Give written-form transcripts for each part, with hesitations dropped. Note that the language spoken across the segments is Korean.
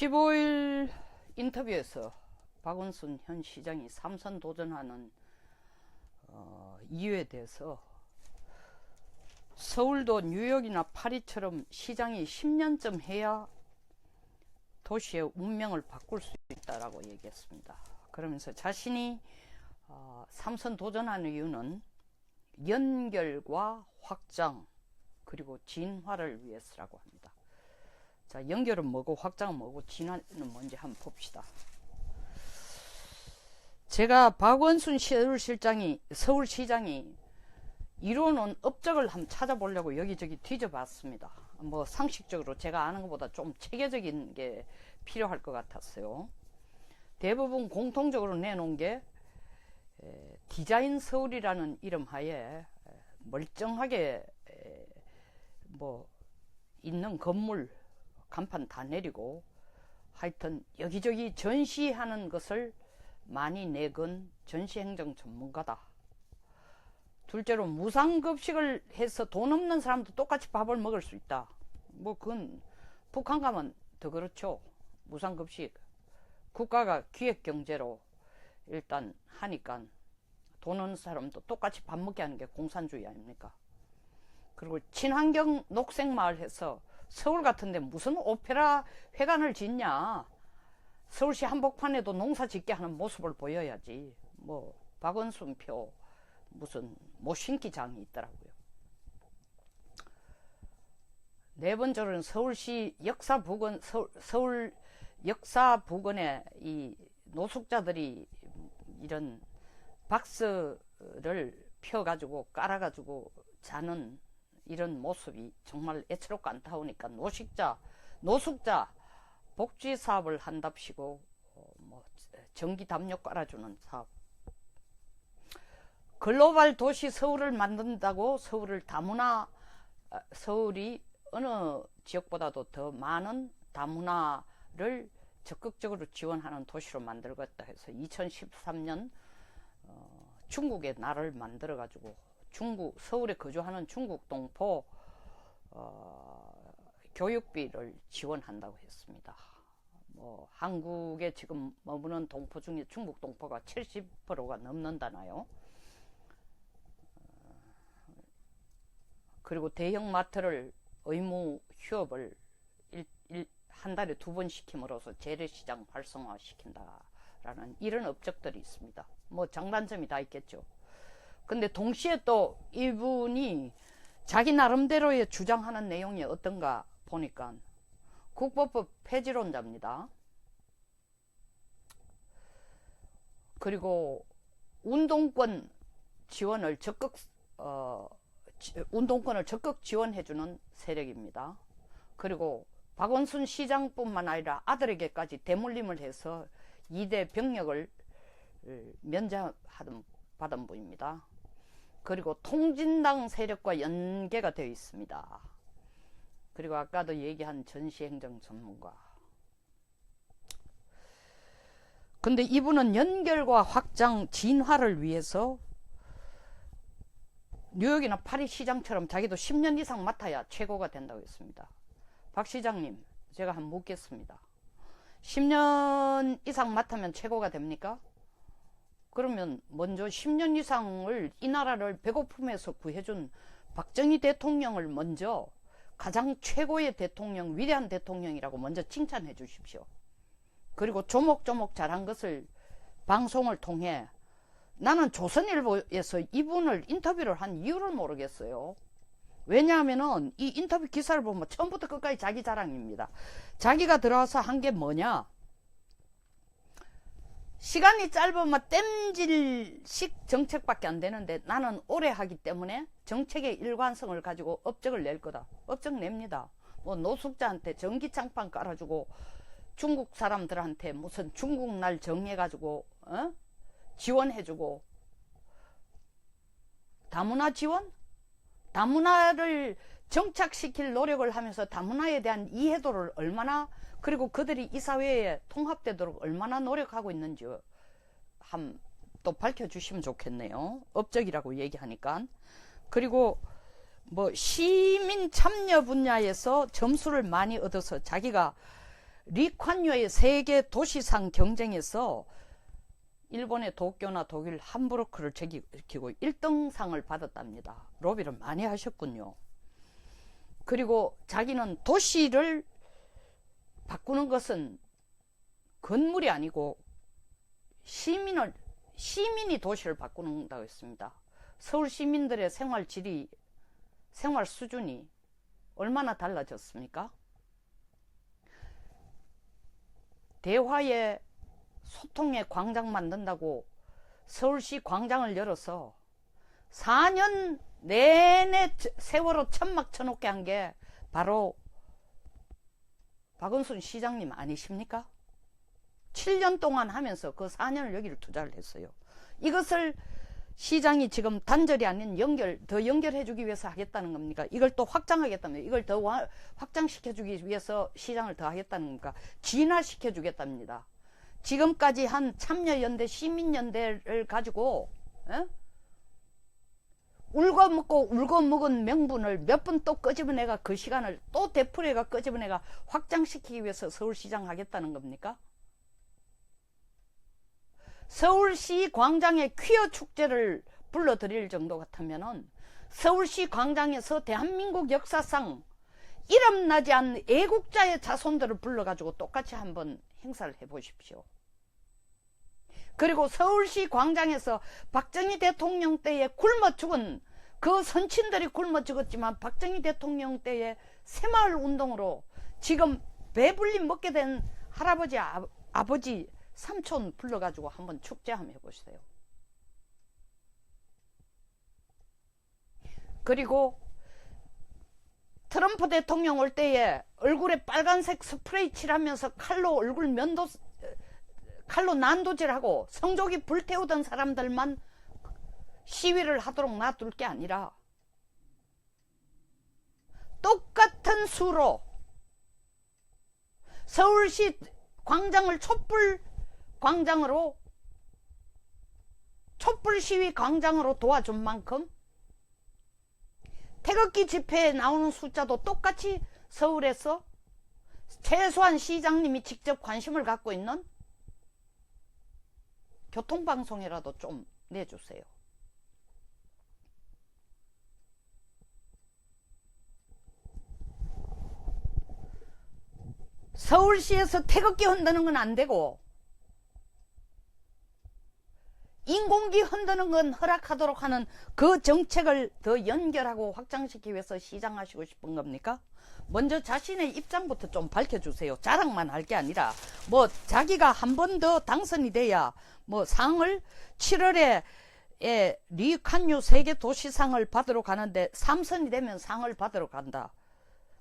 15일 인터뷰에서 박원순 현 시장이 3선 도전하는 이유에 대해서 서울도 뉴욕이나 파리처럼 시장이 10년쯤 해야 도시의 운명을 바꿀 수 있다라고 얘기했습니다. 그러면서 자신이 3선 도전하는 이유는 연결과 확장 그리고 진화를 위해서라고 합니다. 자, 연결은 뭐고 확장은 뭐고 진화는 뭔지 한번 봅시다. 제가 박원순 서울시장이 이루어놓은 업적을 한번 찾아보려고 여기저기 뒤져봤습니다. 뭐 상식적으로 제가 아는 것보다 좀 체계적인 게 필요할 것 같았어요. 대부분 공통적으로 내놓은 게 디자인 서울이라는 이름 하에 멀쩡하게 뭐 있는 건물 간판 다 내리고 하여튼 여기저기 전시하는 것을 많이 내건 전시행정 전문가다. 둘째로 무상급식을 해서 돈 없는 사람도 똑같이 밥을 먹을 수 있다. 뭐 그건 북한 가면 더 그렇죠. 무상급식 국가가 기획경제로 일단 하니까 돈 없는 사람도 똑같이 밥 먹게 하는 게 공산주의 아닙니까? 그리고 친환경 녹색마을 해서 서울 같은데 무슨 오페라 회관을 짓냐. 서울시 한복판에도 농사 짓게 하는 모습을 보여야지. 뭐 박원순 표 무슨 모신기장이 있더라고요. 네 번째로는 서울시 역사부근 서울 역사부근에 이 노숙자들이 이런 박스를 펴가지고 깔아가지고 자는 이런 모습이 정말 애처롭고 안타우니까 노숙자 복지 사업을 한답시고 뭐 전기 담요 깔아주는 사업. 글로벌 도시 서울을 만든다고 서울이 어느 지역보다도 더 많은 다문화를 적극적으로 지원하는 도시로 만들겠다 해서 2013년 중국의 나라를 만들어 가지고 서울에 거주하는 중국 동포 교육비를 지원한다고 했습니다. 뭐 한국에 지금 머무는 동포 중에 중국 동포가 70%가 넘는다나요. 그리고 대형 마트를 의무 휴업을 한 달에 2번 시킴으로써 재래시장 활성화 시킨다라는 이런 업적들이 있습니다. 뭐 장단점이 다 있겠죠. 근데 동시에 또 이분이 자기 나름대로의 주장하는 내용이 어떤가 보니까 국보법 폐지론자입니다. 그리고 운동권을 적극 지원해주는 세력입니다. 그리고 박원순 시장뿐만 아니라 아들에게까지 대물림을 해서 2대 병력을 면제받은 분입니다. 그리고 통진당 세력과 연계가 되어 있습니다. 그리고 아까도 얘기한 전시행정 전문가. 근데 이분은 연결과 확장, 진화를 위해서 뉴욕이나 파리 시장처럼 자기도 10년 이상 맡아야 최고가 된다고 했습니다. 박 시장님, 제가 한번 묻겠습니다. 10년 이상 맡으면 최고가 됩니까? 그러면 먼저 10년 이상을 이 나라를 배고픔에서 구해준 박정희 대통령을 먼저 가장 최고의 대통령, 위대한 대통령이라고 먼저 칭찬해 주십시오. 그리고 조목조목 잘한 것을 방송을 통해 나는 조선일보에서 이분을 인터뷰를 한 이유를 모르겠어요. 왜냐하면은 이 인터뷰 기사를 보면 처음부터 끝까지 자기 자랑입니다. 자기가 들어와서 한 게 뭐냐. 시간이 짧으면 땜질식 정책밖에 안 되는데 나는 오래 하기 때문에 정책의 일관성을 가지고 업적을 낼 거다. 업적 냅니다. 뭐 노숙자한테 전기장판 깔아주고 중국 사람들한테 무슨 중국 날 정해가지고 지원해주고 다문화 지원? 다문화를 정착시킬 노력을 하면서 다문화에 대한 이해도를 얼마나 그리고 그들이 이 사회에 통합되도록 얼마나 노력하고 있는지 또 밝혀주시면 좋겠네요. 업적이라고 얘기하니까. 그리고 뭐 시민 참여 분야에서 점수를 많이 얻어서 자기가 리콴유의 세계 도시상 경쟁에서 일본의 도쿄나 독일 함부르크를 제기시키고 1등상을 받았답니다. 로비를 많이 하셨군요. 그리고 자기는 도시를 바꾸는 것은 건물이 아니고 시민이 도시를 바꾸는다고 했습니다. 서울 시민들의 생활질이, 생활 수준이 얼마나 달라졌습니까? 대화의 소통의 광장 만든다고 서울시 광장을 열어서 4년 내내 세월호 천막 쳐놓게 한 게 바로 박원순 시장님 아니십니까? 7년 동안 하면서 그 4년을 여기를 투자를 했어요. 이것을 시장이 지금 단절이 아닌 더 연결해주기 위해서 하겠다는 겁니까? 이걸 또 확장하겠다면, 이걸 더 확장시켜주기 위해서 시장을 더 하겠다는 겁니까? 진화시켜주겠답니다. 지금까지 한 참여연대, 시민연대를 가지고 울고 먹은 명분을 몇 번 또 끄집어내가 그 시간을 또 되풀이가 끄집어내가 확장시키기 위해서 서울시장 하겠다는 겁니까? 서울시 광장에 퀴어 축제를 불러드릴 정도 같으면은 서울시 광장에서 대한민국 역사상 이름나지 않는 애국자의 자손들을 불러가지고 똑같이 한번 행사를 해보십시오. 그리고 서울시 광장에서 박정희 대통령 때에 굶어 죽은 그 선친들이 굶어 죽었지만 박정희 대통령 때의 새마을 운동으로 지금 배불리 먹게 된 할아버지, 아버지, 삼촌 불러가지고 한번 축제 한번 해보세요. 그리고 트럼프 대통령 올 때에 얼굴에 빨간색 스프레이 칠하면서 칼로 난도질하고 성조기 불태우던 사람들만 시위를 하도록 놔둘 게 아니라 똑같은 수로 서울시 광장을 촛불 시위 광장으로 도와준 만큼 태극기 집회에 나오는 숫자도 똑같이 서울에서 최소한 시장님이 직접 관심을 갖고 있는 교통방송이라도 좀 내주세요. 서울시에서 태극기 흔드는 건 안 되고 인공기 흔드는 건 허락하도록 하는 그 정책을 더 연결하고 확장시키기 위해서 시장하시고 싶은 겁니까? 먼저 자신의 입장부터 좀 밝혀주세요. 자랑만 할 게 아니라 뭐 자기가 한 번 더 당선이 돼야 뭐 상을 7월에 리콴유 세계 도시상을 받으러 가는데 3선이 되면 상을 받으러 간다.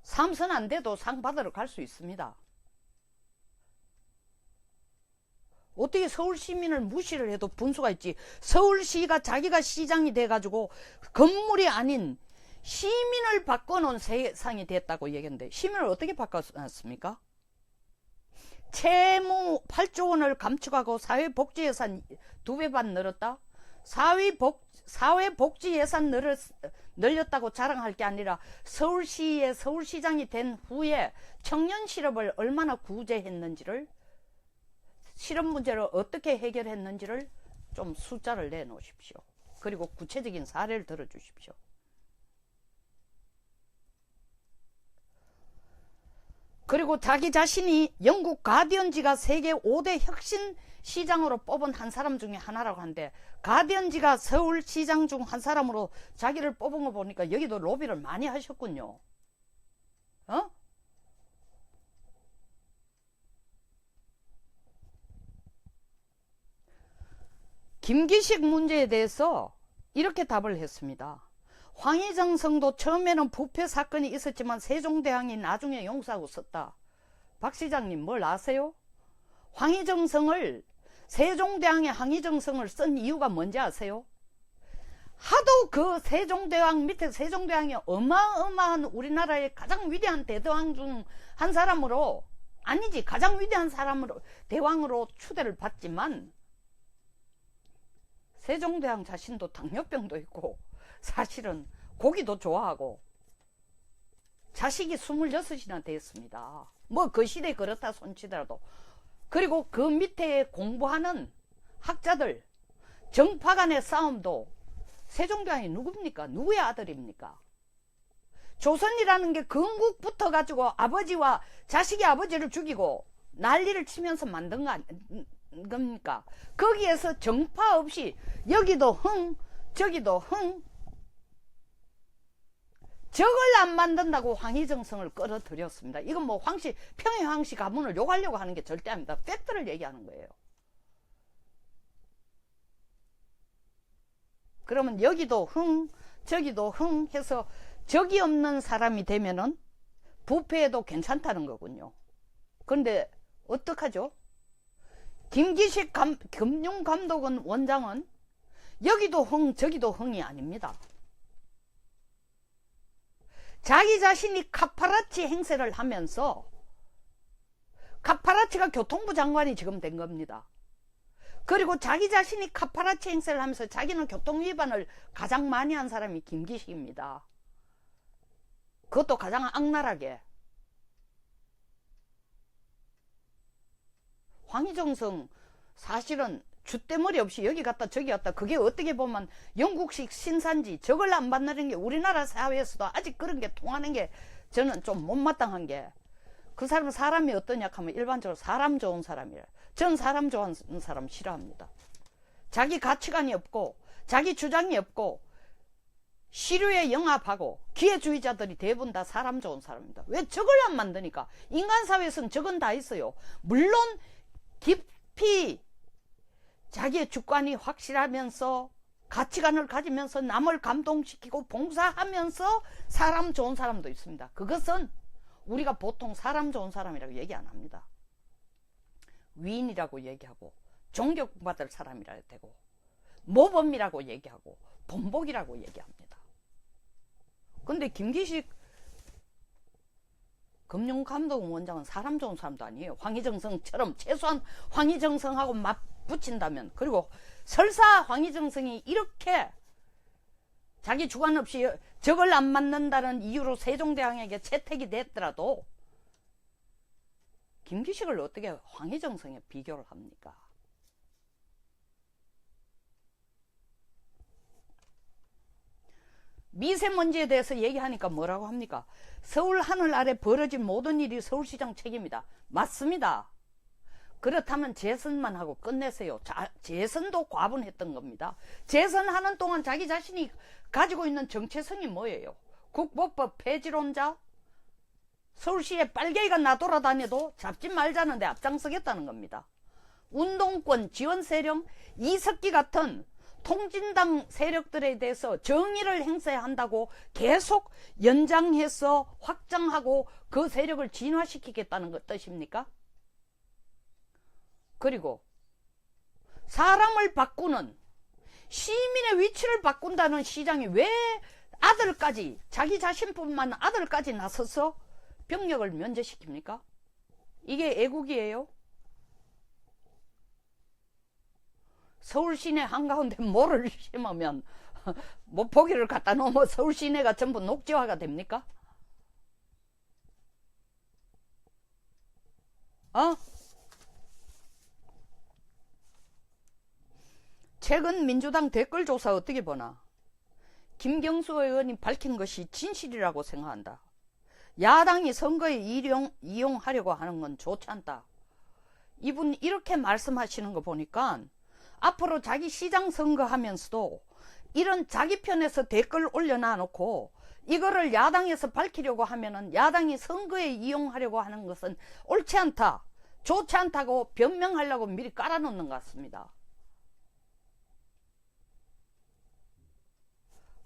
3선 안 돼도 상 받으러 갈 수 있습니다. 어떻게 서울 시민을 무시를 해도 분수가 있지. 서울시가 자기가 시장이 돼가지고 건물이 아닌 시민을 바꿔놓은 세상이 됐다고 얘기했는데 시민을 어떻게 바꿔놨습니까? 채무 8조 원을 감축하고 사회복지 예산 2배 반 늘었다? 사회복지 예산 늘렸다고 자랑할 게 아니라 서울시의 서울시장이 된 후에 청년 실업을 얼마나 구제했는지를, 실업 문제를 어떻게 해결했는지를 좀 숫자를 내놓으십시오. 그리고 구체적인 사례를 들어주십시오. 그리고 자기 자신이 영국 가디언지가 세계 5대 혁신 시장으로 뽑은 한 사람 중에 하나라고 하는데, 가디언지가 서울시장 중 한 사람으로 자기를 뽑은 거 보니까 여기도 로비를 많이 하셨군요. 김기식 문제에 대해서 이렇게 답을 했습니다. 황희정성도 처음에는 부패 사건이 있었지만 세종대왕이 나중에 용서하고 썼다. 박 시장님 뭘 아세요? 황희정성을, 세종대왕의 황희정성을 쓴 이유가 뭔지 아세요? 하도 그 세종대왕 밑에, 세종대왕이 어마어마한 우리나라의 가장 위대한 대대왕 중 한 사람으로, 아니지 가장 위대한 사람으로, 대왕으로 추대를 받지만 세종대왕 자신도 당뇨병도 있고 사실은 고기도 좋아하고 자식이 26이나 됐습니다. 뭐 그 시대에 그렇다 손치더라도. 그리고 그 밑에 공부하는 학자들, 정파 간의 싸움도 세종대왕이 누굽니까? 누구의 아들입니까? 조선이라는 게 건국부터 가지고 아버지와 자식이 아버지를 죽이고 난리를 치면서 만든 거 겁니까? 거기에서 정파 없이 여기도 흥 저기도 흥, 적을 안 만든다고 황희정성을 끌어들였습니다. 이건 뭐 황씨, 평양 황씨 가문을 욕하려고 하는 게 절대 아닙니다. 팩트를 얘기하는 거예요. 그러면 여기도 흥 저기도 흥 해서 적이 없는 사람이 되면은 부패해도 괜찮다는 거군요. 그런데 어떡하죠? 김기식 금융감독원 원장은 여기도 흥 저기도 흥이 아닙니다. 자기 자신이 카파라치 행세를 하면서, 카파라치가 교통부 장관이 지금 된 겁니다. 그리고 자기 자신이 카파라치 행세를 하면서 자기는 교통위반을 가장 많이 한 사람이 김기식입니다. 그것도 가장 악랄하게. 황희정성 사실은 줏대머리 없이 여기 갔다 저기 갔다, 그게 어떻게 보면 영국식 신산지, 적을 안 받는 게 우리나라 사회에서도 아직 그런 게 통하는 게 저는 좀 못마땅한 게, 그 사람은 사람이 어떠냐 하면 일반적으로 사람 좋은 사람이라. 전 사람 좋아하는 사람 싫어합니다. 자기 가치관이 없고 자기 주장이 없고 시류에 영합하고 기회주의자들이 대부분 다 사람 좋은 사람입니다. 왜 적을 안 만드니까? 인간사회에서는 적은 다 있어요. 물론 깊이 자기의 주관이 확실하면서 가치관을 가지면서 남을 감동시키고 봉사하면서 사람 좋은 사람도 있습니다. 그것은 우리가 보통 사람 좋은 사람이라고 얘기 안 합니다. 위인이라고 얘기하고 존경받을 사람이라 해도 되고 모범이라고 얘기하고 본복이라고 얘기합니다. 근데 김기식 금융감독원장은 사람 좋은 사람도 아니에요. 황희정성처럼 최소한 황희정성하고 맞붙인다면, 그리고 설사 황희정성이 이렇게 자기 주관 없이 적을 안 맞는다는 이유로 세종대왕에게 채택이 됐더라도 김기식을 어떻게 황희정성에 비교를 합니까? 미세먼지에 대해서 얘기하니까 뭐라고 합니까? 서울 하늘 아래 벌어진 모든 일이 서울시장 책임이다. 맞습니다. 그렇다면 재선만 하고 끝내세요. 재선도 과분했던 겁니다. 재선하는 동안 자기 자신이 가지고 있는 정체성이 뭐예요? 국보법 폐지론자? 서울시에 빨갱이가 나돌아다녀도 잡지 말자는데 앞장서겠다는 겁니다. 운동권 지원 세력, 이석기 같은 통진당 세력들에 대해서 정의를 행사해야 한다고 계속 연장해서 확장하고 그 세력을 진화시키겠다는 것 뜻입니까? 그리고 사람을 바꾸는, 시민의 위치를 바꾼다는 시장이 왜 아들까지, 자기 자신뿐만 아들까지 나서서 병력을 면제시킵니까? 이게 애국이에요? 서울 시내 한가운데 모를 심으면 목포기를 갖다 놓으면 서울 시내가 전부 녹지화가 됩니까? 최근 민주당 댓글 조사 어떻게 보나? 김경수 의원이 밝힌 것이 진실이라고 생각한다. 야당이 선거에 이용하려고 하는 건 좋지 않다. 이분 이렇게 말씀하시는 거 보니까 앞으로 자기 시장 선거하면서도 이런 자기 편에서 댓글 올려놔 놓고 이거를 야당에서 밝히려고 하면은 야당이 선거에 이용하려고 하는 것은 옳지 않다, 좋지 않다고 변명하려고 미리 깔아놓는 것 같습니다.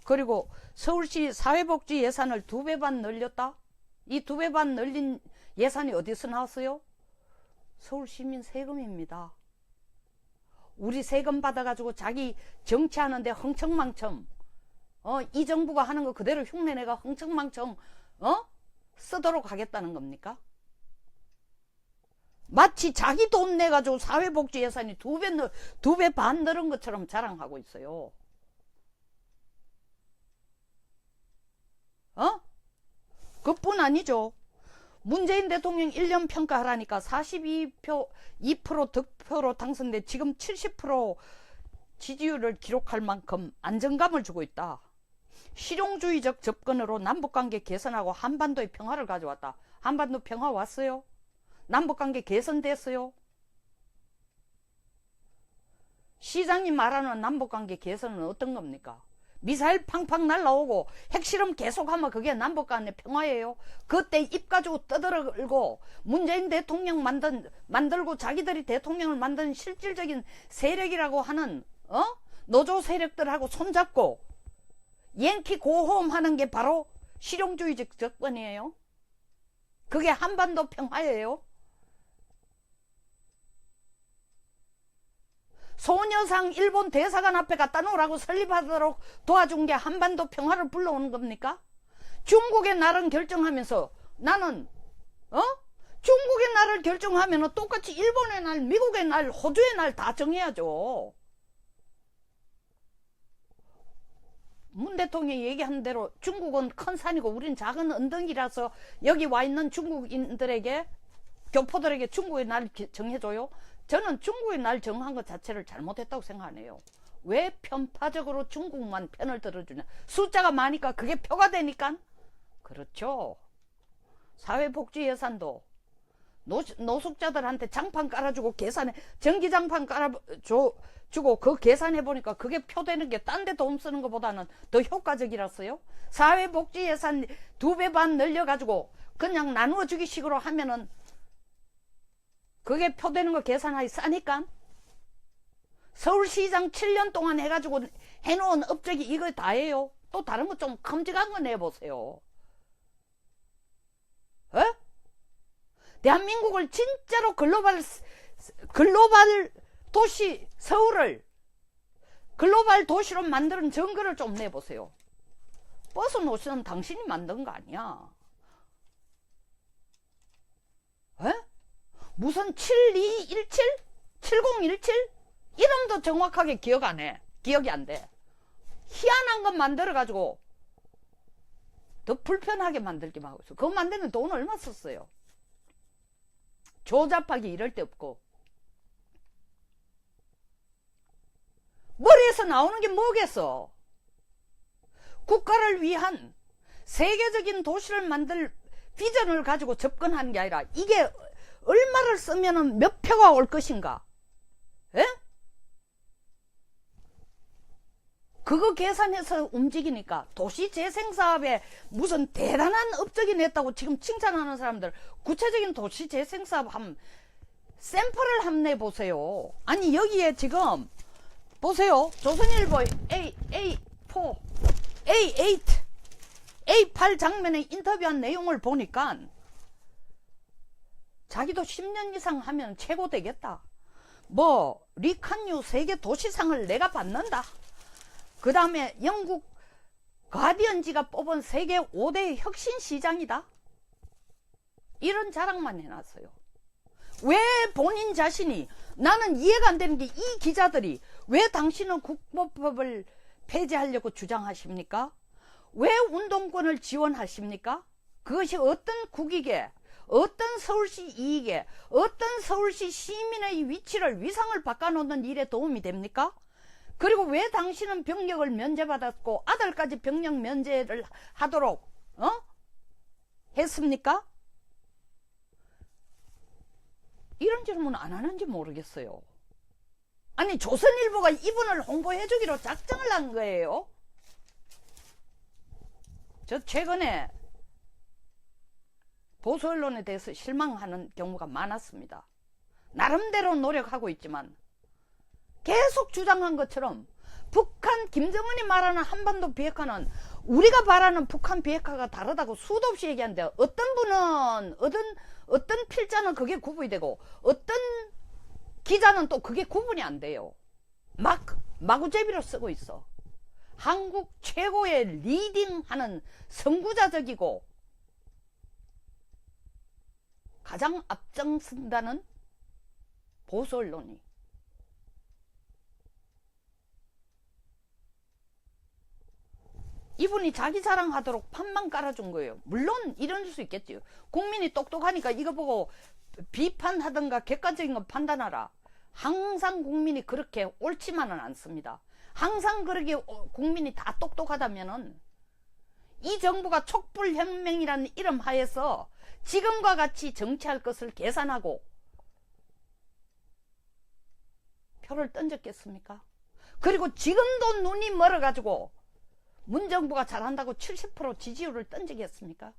그리고 서울시 사회복지 예산을 2배 반 늘렸다? 이 2배 반 늘린 예산이 어디서 나왔어요? 서울시민 세금입니다. 우리 세금 받아가지고 자기 정치하는데 흥청망청, 이 정부가 하는 거 그대로 흉내내가 흥청망청 쓰도록 하겠다는 겁니까? 마치 자기 돈 내가지고 사회복지 예산이 2배 반 늘은 것처럼 자랑하고 있어요. 그뿐 아니죠. 문재인 대통령 1년 평가하라니까 42% 득표로 당선돼 지금 70% 지지율을 기록할 만큼 안정감을 주고 있다. 실용주의적 접근으로 남북관계 개선하고 한반도의 평화를 가져왔다. 한반도 평화 왔어요? 남북관계 개선됐어요? 시장님 말하는 남북관계 개선은 어떤 겁니까? 미사일 팡팡 날라오고 핵실험 계속하면 그게 남북간의 평화예요? 그때 입 가지고 떠들고 문재인 대통령 만들고 자기들이 대통령을 만든 실질적인 세력이라고 하는 노조 세력들하고 손잡고 양키 고호음 하는 게 바로 실용주의적 접근이에요? 그게 한반도 평화예요? 소녀상 일본 대사관 앞에 갖다 놓으라고 설립하도록 도와준 게 한반도 평화를 불러오는 겁니까? 중국의 날은 결정하면서 나는 중국의 날을 결정하면 똑같이 일본의 날, 미국의 날, 호주의 날 다 정해야죠. 문 대통령이 얘기한 대로 중국은 큰 산이고 우린 작은 언덕이라서 여기 와 있는 중국인들에게 교포들에게 중국의 날 정해줘요? 저는 중국의 날 정한 것 자체를 잘못했다고 생각하네요. 왜 편파적으로 중국만 편을 들어주냐? 숫자가 많으니까 그게 표가 되니까. 그렇죠. 사회복지 예산도 노숙자들한테 장판 깔아주고 계산해, 전기장판 깔아주고 그 계산해보니까 그게 표되는 게 딴 데 돈 쓰는 것보다는 더 효과적이라서요. 사회복지 예산 2배 반 늘려가지고 그냥 나누어주기 식으로 하면은 그게 표되는 거 계산하기 싸니까. 서울시장 7년 동안 해가지고 해놓은 업적이 이거 다예요. 또 다른 거 좀 큼직한 거 내보세요. 대한민국을 진짜로 글로벌 도시 서울을 글로벌 도시로 만드는 증거를 좀 내보세요. 버스 노선은 당신이 만든 거 아니야. 무슨 7217? 7017? 이름도 정확하게 기억이 안 돼. 희한한 것 만들어가지고 더 불편하게 만들기만 하고 있어. 그거 만드는 돈 얼마 썼어요? 조잡하기 이럴 데 없고. 머리에서 나오는 게 뭐겠어? 국가를 위한 세계적인 도시를 만들 비전을 가지고 접근하는 게 아니라 이게 얼마를 쓰면 몇 표가 올 것인가? 그거 계산해서 움직이니까 도시재생사업에 무슨 대단한 업적이 냈다고 지금 칭찬하는 사람들 구체적인 도시재생사업 한번 샘플을 한번 내보세요. 아니 여기에 지금 보세요. 조선일보 A4 A8 A8 장면에 인터뷰한 내용을 보니까 자기도 10년 이상 하면 최고 되겠다. 뭐 리칸유 세계 도시상을 내가 받는다. 그 다음에 영국 가디언지가 뽑은 세계 5대 혁신 시장이다. 이런 자랑만 해놨어요. 왜 본인 자신이 나는 이해가 안 되는 게 이 기자들이 왜 당신은 국보법을 폐지하려고 주장하십니까? 왜 운동권을 지원하십니까? 그것이 어떤 국익에 어떤 서울시 이익에 어떤 서울시 시민의 위치를 위상을 바꿔놓는 일에 도움이 됩니까? 그리고 왜 당신은 병력을 면제받았고 아들까지 병력 면제를 하도록 했습니까? 이런 질문 안 하는지 모르겠어요. 아니 조선일보가 이분을 홍보해주기로 작정을 한 거예요. 저 최근에 보수 언론에 대해서 실망하는 경우가 많았습니다. 나름대로 노력하고 있지만 계속 주장한 것처럼 북한 김정은이 말하는 한반도 비핵화는 우리가 바라는 북한 비핵화가 다르다고 수도 없이 얘기하는데 어떤 분은 어떤 필자는 그게 구분이 되고 어떤 기자는 또 그게 구분이 안 돼요. 마구제비로 쓰고 있어. 한국 최고의 리딩하는 선구자적이고 가장 앞장선다는 보수 언론이 이분이 자기 자랑하도록 판만 깔아준 거예요. 물론 이럴 수 있겠지요. 국민이 똑똑하니까 이거 보고 비판하든가 객관적인 건 판단하라. 항상 국민이 그렇게 옳지만은 않습니다. 항상 그렇게 국민이 다 똑똑하다면은 이 정부가 촛불혁명이라는 이름 하에서 지금과 같이 정치할 것을 계산하고 표를 던졌겠습니까? 그리고 지금도 눈이 멀어가지고 문정부가 잘한다고 70% 지지율을 던지겠습니까?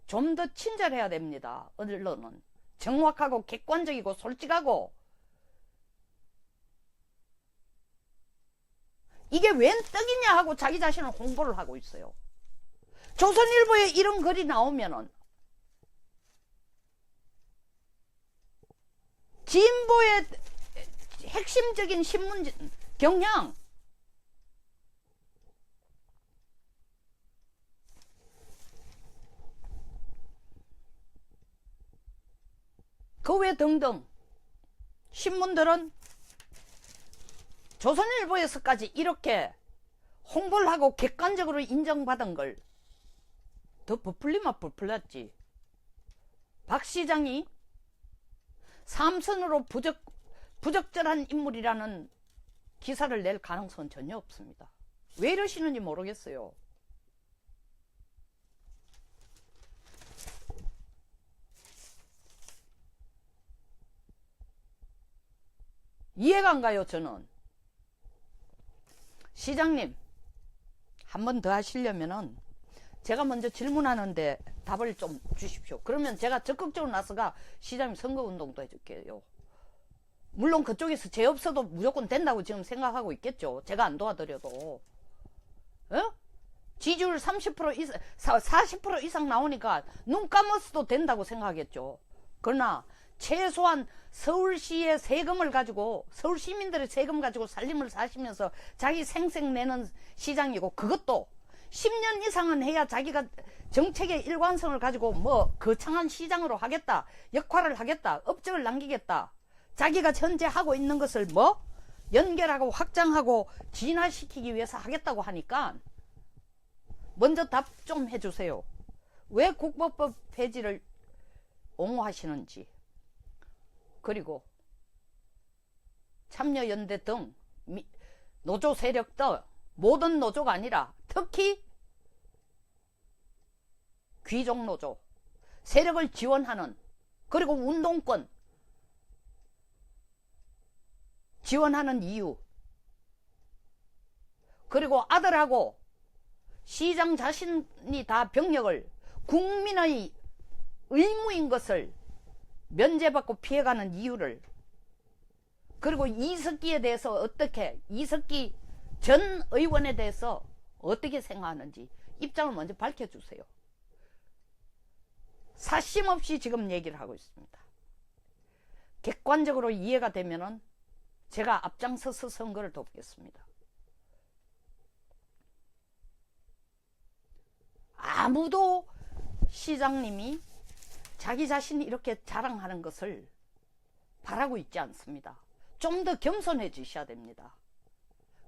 좀 더 친절해야 됩니다. 언론은 정확하고 객관적이고 솔직하고. 이게 웬 떡이냐 하고 자기 자신을 홍보를 하고 있어요. 조선일보에 이런 글이 나오면은 진보의 핵심적인 신문 경향, 그 외 등등 신문들은 조선일보에서까지 이렇게 홍보를 하고 객관적으로 인정받은 걸 더 부풀리면 부풀렸지. 박 시장이 삼선으로 부적절한 인물이라는 기사를 낼 가능성은 전혀 없습니다. 왜 이러시는지 모르겠어요. 이해가 안 가요. 저는 시장님 한 번 더 하시려면은 제가 먼저 질문하는데 답을 좀 주십시오. 그러면 제가 적극적으로 나서가 시장님 선거운동도 해줄게요. 물론 그쪽에서 제 없어도 무조건 된다고 지금 생각하고 있겠죠. 제가 안 도와드려도. 지지율 30% 이상, 40% 이상 나오니까 눈 감았어도 된다고 생각하겠죠. 그러나 최소한 서울시의 세금을 가지고, 서울 시민들의 세금 가지고 살림을 사시면서 자기 생색 내는 시장이고, 그것도 10년 이상은 해야 자기가 정책의 일관성을 가지고 뭐 거창한 시장으로 하겠다, 역할을 하겠다, 업적을 남기겠다, 자기가 현재 하고 있는 것을 뭐 연결하고 확장하고 진화시키기 위해서 하겠다고 하니까 먼저 답 좀 해주세요. 왜 국보법 폐지를 옹호하시는지, 그리고 참여연대 등 노조 세력들, 모든 노조가 아니라 특히 귀족노조 세력을 지원하는, 그리고 운동권 지원하는 이유, 그리고 아들하고 시장 자신이 다 병력을 국민의 의무인 것을 면제받고 피해가는 이유를, 그리고 이석기에 대해서 어떻게, 이석기 전 의원에 대해서 어떻게 생각하는지 입장을 먼저 밝혀주세요. 사심 없이 지금 얘기를 하고 있습니다. 객관적으로 이해가 되면은 제가 앞장서서 선거를 돕겠습니다. 아무도 시장님이 자기 자신이 이렇게 자랑하는 것을 바라고 있지 않습니다. 좀 더 겸손해지셔야 됩니다.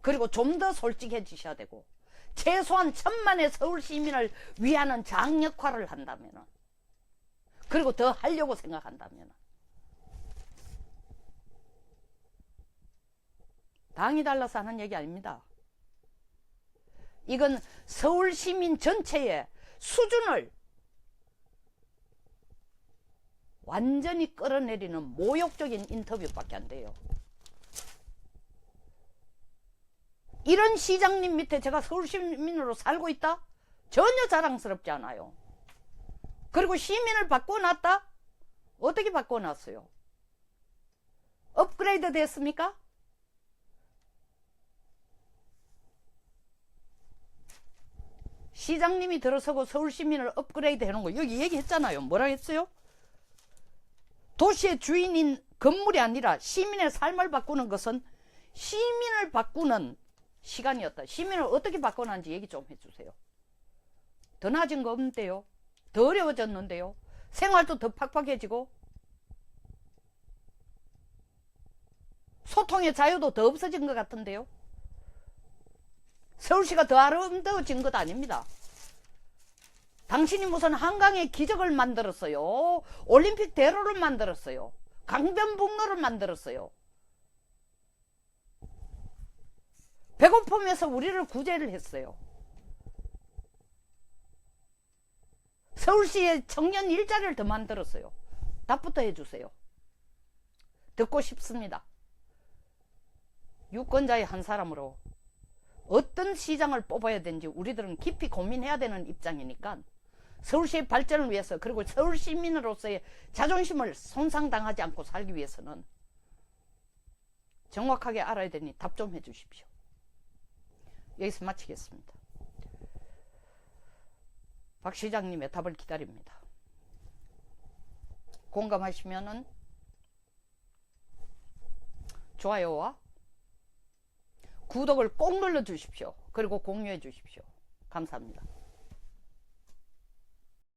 그리고 좀 더 솔직해지셔야 되고, 최소한 1000만의 서울 시민을 위하는 장 역할을 한다면은, 그리고 더 하려고 생각한다면은, 당이 달라서 하는 얘기 아닙니다. 이건 서울 시민 전체의 수준을 완전히 끌어내리는 모욕적인 인터뷰밖에 안 돼요. 이런 시장님 밑에 제가 서울 시민으로 살고 있다? 전혀 자랑스럽지 않아요. 그리고 시민을 바꿔놨다? 어떻게 바꿔놨어요? 업그레이드 됐습니까? 시장님이 들어서고 서울 시민을 업그레이드 해놓은 거 여기 얘기했잖아요. 뭐라 했어요? 도시의 주인인 건물이 아니라 시민의 삶을 바꾸는 것은 시민을 바꾸는 시간이었다. 시민을 어떻게 바꿔놨는지 얘기 좀 해주세요. 더 나아진 거 없는데요? 더 어려워졌는데요? 생활도 더 팍팍해지고 소통의 자유도 더 없어진 것 같은데요? 서울시가 더 아름다워진 것 아닙니다. 당신이 무슨 한강의 기적을 만들었어요. 올림픽 대로를 만들었어요. 강변북로를 만들었어요. 배고픔에서 우리를 구제를 했어요. 서울시에 청년 일자리를 더 만들었어요. 답부터 해주세요. 듣고 싶습니다. 유권자의 한 사람으로 어떤 시장을 뽑아야 되는지 우리들은 깊이 고민해야 되는 입장이니까 서울시의 발전을 위해서, 그리고 서울 시민으로서의 자존심을 손상당하지 않고 살기 위해서는 정확하게 알아야 되니 답 좀 해주십시오. 여기서 마치겠습니다. 박 시장님의 답을 기다립니다. 공감하시면은 좋아요와 구독을 꼭 눌러 주십시오. 그리고 공유해 주십시오. 감사합니다.